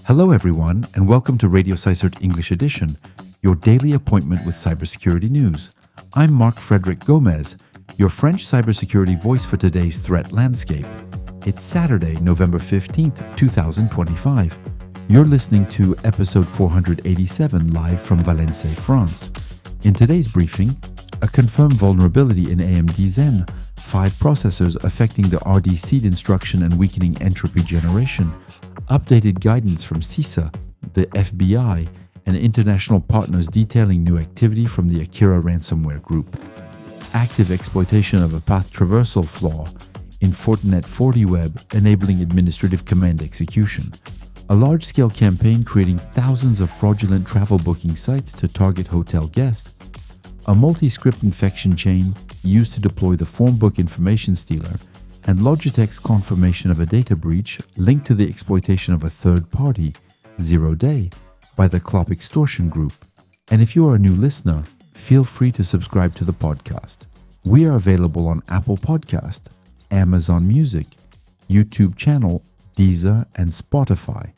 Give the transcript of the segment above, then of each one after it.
Hello everyone, and welcome to RadioCSIRT English Edition, your daily appointment with cybersecurity news. I'm Marc Frederic Gomez, your French cybersecurity voice for today's threat landscape. It's Saturday, November 15th, 2025. You're listening to episode 487 live from Valence, France. In today's briefing, a confirmed vulnerability in AMD Zen, 5 processors affecting the rdseed instruction and weakening entropy generation, updated guidance from CISA, the FBI, and international partners detailing new activity from the Akira Ransomware group, active exploitation of a path traversal flaw in Fortinet FortiWeb enabling administrative command execution, a large-scale campaign creating thousands of fraudulent travel booking sites to target hotel guests, a multi-script infection chain used to deploy the formbook information stealer, and Logitech's confirmation of a data breach linked to the exploitation of a third party, 0 Day, by the Klopp extortion group. And if you are a new listener, feel free to subscribe to the podcast. We are available on Apple Podcast, Amazon Music, YouTube channel, Deezer, and Spotify.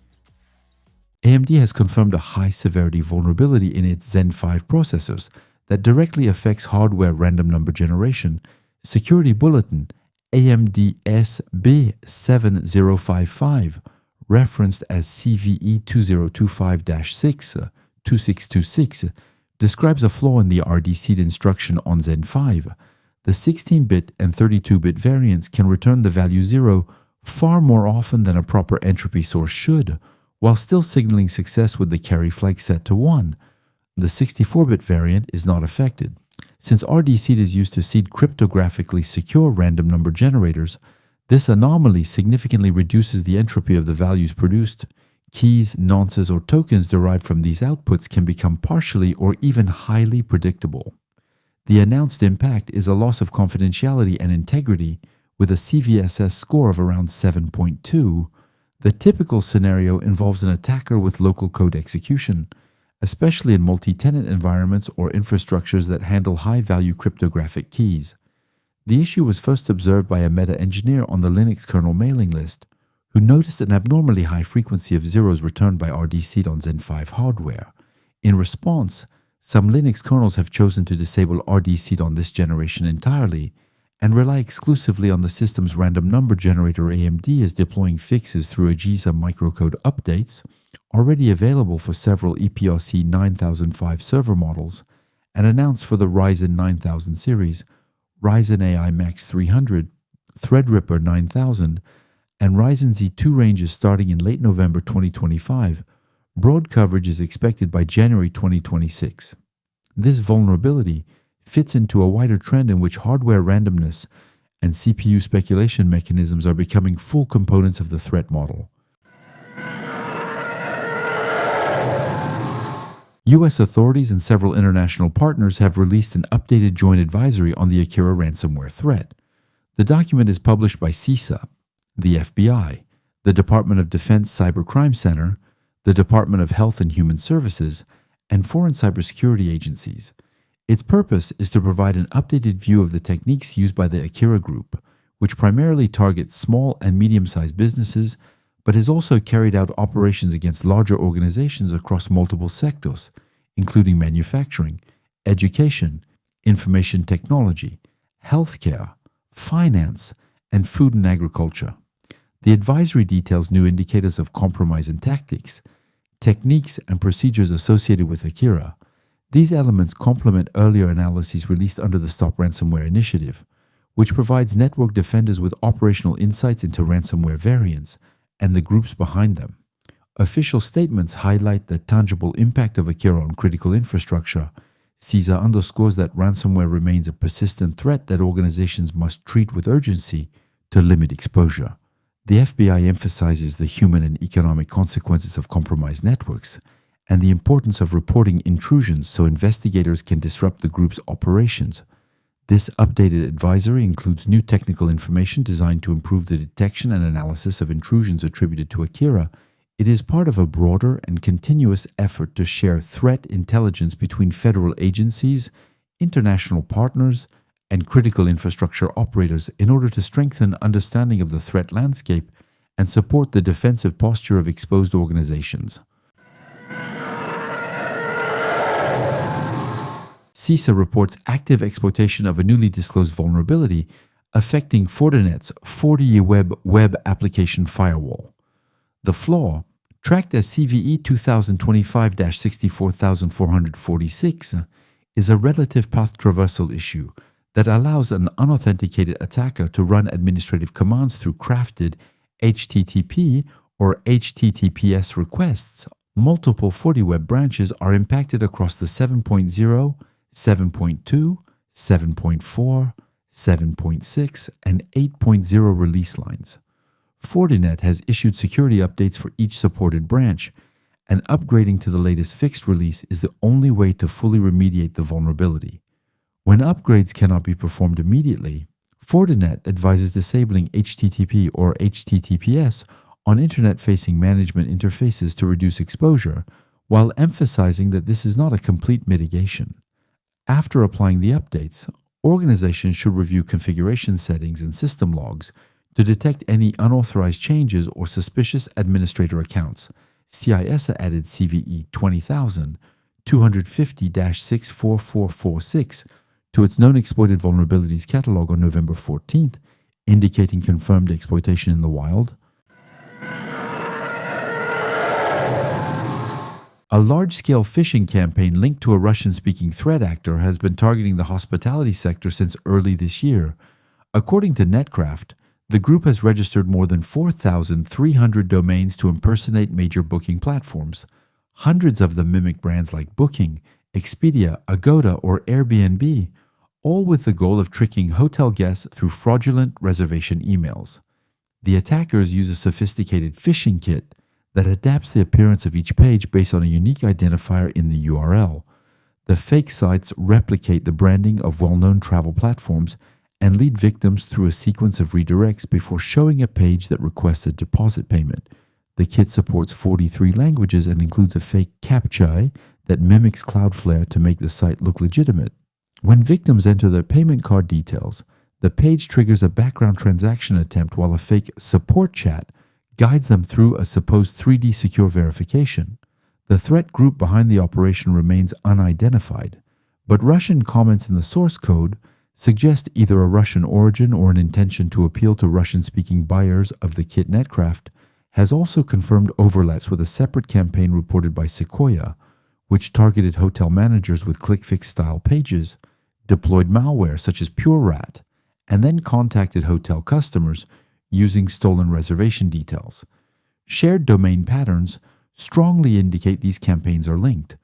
AMD has confirmed a high-severity vulnerability in its Zen 5 processors that directly affects hardware random number generation. Security Bulletin AMD SB7055, referenced as CVE 2025-6 2626, describes a flaw in the rdseed instruction on Zen 5. The 16-bit and 32-bit variants can return the value 0 far more often than a proper entropy source should, while still signaling success with the carry flag set to 1. The 64-bit variant is not affected. Since rdseed is used to seed cryptographically secure random number generators, this anomaly significantly reduces the entropy of the values produced. Keys, nonces, or tokens derived from these outputs can become partially or even highly predictable. The announced impact is a loss of confidentiality and integrity with a CVSS score of around 7.2. The typical scenario involves an attacker with local code execution, especially in multi-tenant environments or infrastructures that handle high-value cryptographic keys. The issue was first observed by a meta-engineer on the Linux kernel mailing list, who noticed an abnormally high frequency of zeros returned by rdseed on Zen 5 hardware. In response, some Linux kernels have chosen to disable rdseed on this generation entirely and rely exclusively on the system's random number generator. AMD is deploying fixes through CISA microcode updates, already available for several EPRC 9005 server models, and announced for the Ryzen 9000 series, Ryzen AI Max 300, Threadripper 9000, and Ryzen Z2 ranges starting in late November 2025. Broad coverage is expected by January 2026. This vulnerability fits into a wider trend in which hardware randomness and CPU speculation mechanisms are becoming full components of the threat model. U.S. authorities and several international partners have released an updated joint advisory on the Akira ransomware threat. The document is published by CISA, the FBI, the Department of Defense Cybercrime Center, the Department of Health and Human Services, and foreign cybersecurity agencies. Its purpose is to provide an updated view of the techniques used by the Akira Group, which primarily targets small and medium-sized businesses, but has also carried out operations against larger organizations across multiple sectors, including manufacturing, education, information technology, healthcare, finance, and food and agriculture. The advisory details new indicators of compromise and tactics, techniques, and procedures associated with Akira. These elements complement earlier analyses released under the Stop Ransomware initiative, which provides network defenders with operational insights into ransomware variants and the groups behind them. Official statements highlight the tangible impact of Akira on critical infrastructure. CISA underscores that ransomware remains a persistent threat that organizations must treat with urgency to limit exposure. The FBI emphasizes the human and economic consequences of compromised networks and the importance of reporting intrusions so investigators can disrupt the group's operations. This updated advisory includes new technical information designed to improve the detection and analysis of intrusions attributed to Akira. It is part of a broader and continuous effort to share threat intelligence between federal agencies, international partners, and critical infrastructure operators in order to strengthen understanding of the threat landscape and support the defensive posture of exposed organizations. CISA reports active exploitation of a newly disclosed vulnerability affecting Fortinet's FortiWeb web application firewall. The flaw, tracked as CVE 2025-64446, is a relative path traversal issue that allows an unauthenticated attacker to run administrative commands through crafted HTTP or HTTPS requests. Multiple FortiWeb branches are impacted across the 7.0, 7.2, 7.4, 7.6, and 8.0 release lines. Fortinet has issued security updates for each supported branch, and upgrading to the latest fixed release is the only way to fully remediate the vulnerability. When upgrades cannot be performed immediately, Fortinet advises disabling HTTP or HTTPS on internet-facing management interfaces to reduce exposure, while emphasizing that this is not a complete mitigation. After applying the updates, organizations should review configuration settings and system logs to detect any unauthorized changes or suspicious administrator accounts. CISA added CVE 20,250-64446 to its known exploited vulnerabilities catalog on November 14th, indicating confirmed exploitation in the wild. A large-scale phishing campaign linked to a Russian-speaking threat actor has been targeting the hospitality sector since early this year. According to Netcraft, the group has registered more than 4,300 domains to impersonate major booking platforms. Hundreds of them mimic brands like Booking, Expedia, Agoda, or Airbnb, all with the goal of tricking hotel guests through fraudulent reservation emails. The attackers use a sophisticated phishing kit that adapts the appearance of each page based on a unique identifier in the URL. The fake sites replicate the branding of well-known travel platforms and lead victims through a sequence of redirects before showing a page that requests a deposit payment. The kit supports 43 languages and includes a fake CAPTCHA that mimics Cloudflare to make the site look legitimate. When victims enter their payment card details, the page triggers a background transaction attempt while a fake support chat guides them through a supposed 3D secure verification. The threat group behind the operation remains unidentified, but Russian comments in the source code suggest either a Russian origin or an intention to appeal to Russian-speaking buyers of the kit. Netcraft has also confirmed overlaps with a separate campaign reported by Sequoia, which targeted hotel managers with click-fix-style pages, deployed malware such as PureRat, and then contacted hotel customers using stolen reservation details. Shared domain patterns strongly indicate these campaigns are linked.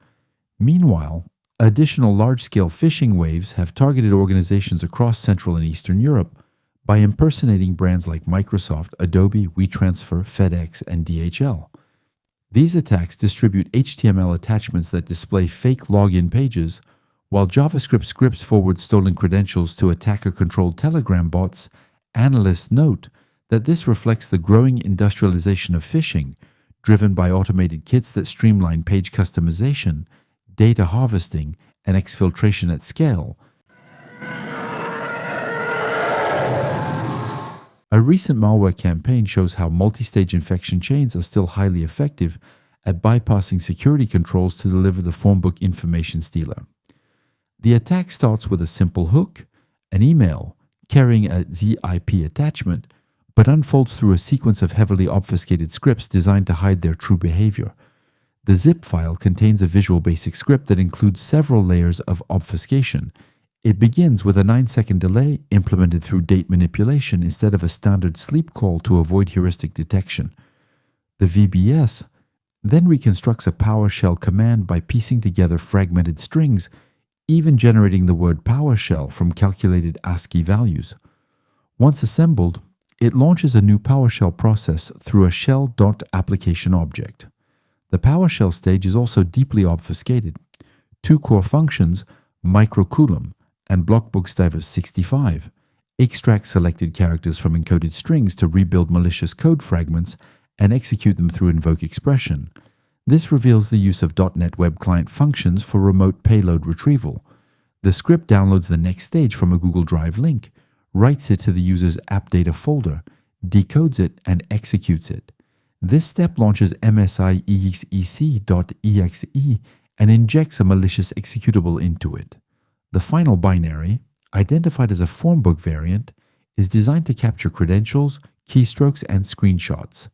Meanwhile, additional large-scale phishing waves have targeted organizations across Central and Eastern Europe by impersonating brands like Microsoft, Adobe, WeTransfer, FedEx, and DHL. These attacks distribute HTML attachments that display fake login pages, while JavaScript scripts forward stolen credentials to attacker-controlled Telegram bots. Analysts note that this reflects the growing industrialization of phishing, driven by automated kits that streamline page customization, data harvesting, and exfiltration at scale. A recent malware campaign shows how multi-stage infection chains are still highly effective at bypassing security controls to deliver the phonebook information stealer. The attack starts with a simple hook, an email carrying a ZIP attachment, but unfolds through a sequence of heavily obfuscated scripts designed to hide their true behavior. The zip file contains a Visual Basic script that includes several layers of obfuscation. It begins with a 9-second delay implemented through date manipulation instead of a standard sleep call to avoid heuristic detection. The VBS then reconstructs a PowerShell command by piecing together fragmented strings, even generating the word PowerShell from calculated ASCII values. Once assembled, it launches a new PowerShell process through a shell.application object. The PowerShell stage is also deeply obfuscated. Two core functions, microcode and blockbookdiver65, extract selected characters from encoded strings to rebuild malicious code fragments and execute them through invoke expression. This reveals the use of .NET Web Client functions for remote payload retrieval. The script downloads the next stage from a Google Drive link, writes it to the user's app data folder, decodes it, and executes it. This step launches msiexec.exe and injects a malicious executable into it. The final binary, identified as a formbook variant, is designed to capture credentials, keystrokes, and screenshots.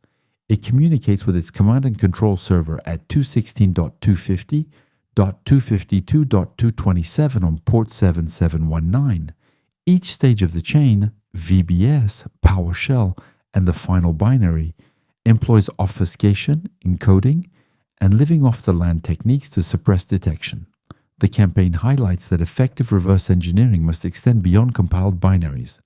It communicates with its command and control server at 216.250.252.227 on port 7719. Each stage of the chain, VBS, PowerShell, and the final binary, employs obfuscation, encoding, and living off the land techniques to suppress detection. The campaign highlights that effective reverse engineering must extend beyond compiled binaries,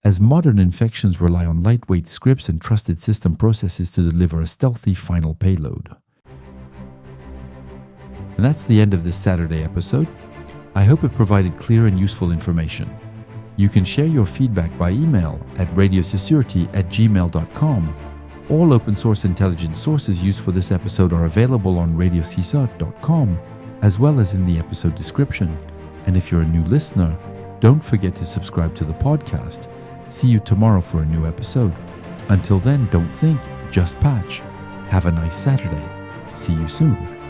as modern infections rely on lightweight scripts and trusted system processes to deliver a stealthy final payload. And that's the end of this Saturday episode. I hope it provided clear and useful information. You can share your feedback by email at radiocSIRT@gmail.com. All open source intelligence sources used for this episode are available on RadioCSIRT.com, as well as in the episode description. And if you're a new listener, don't forget to subscribe to the podcast. See you tomorrow for a new episode. Until then, don't think, just patch. Have a nice Saturday. See you soon.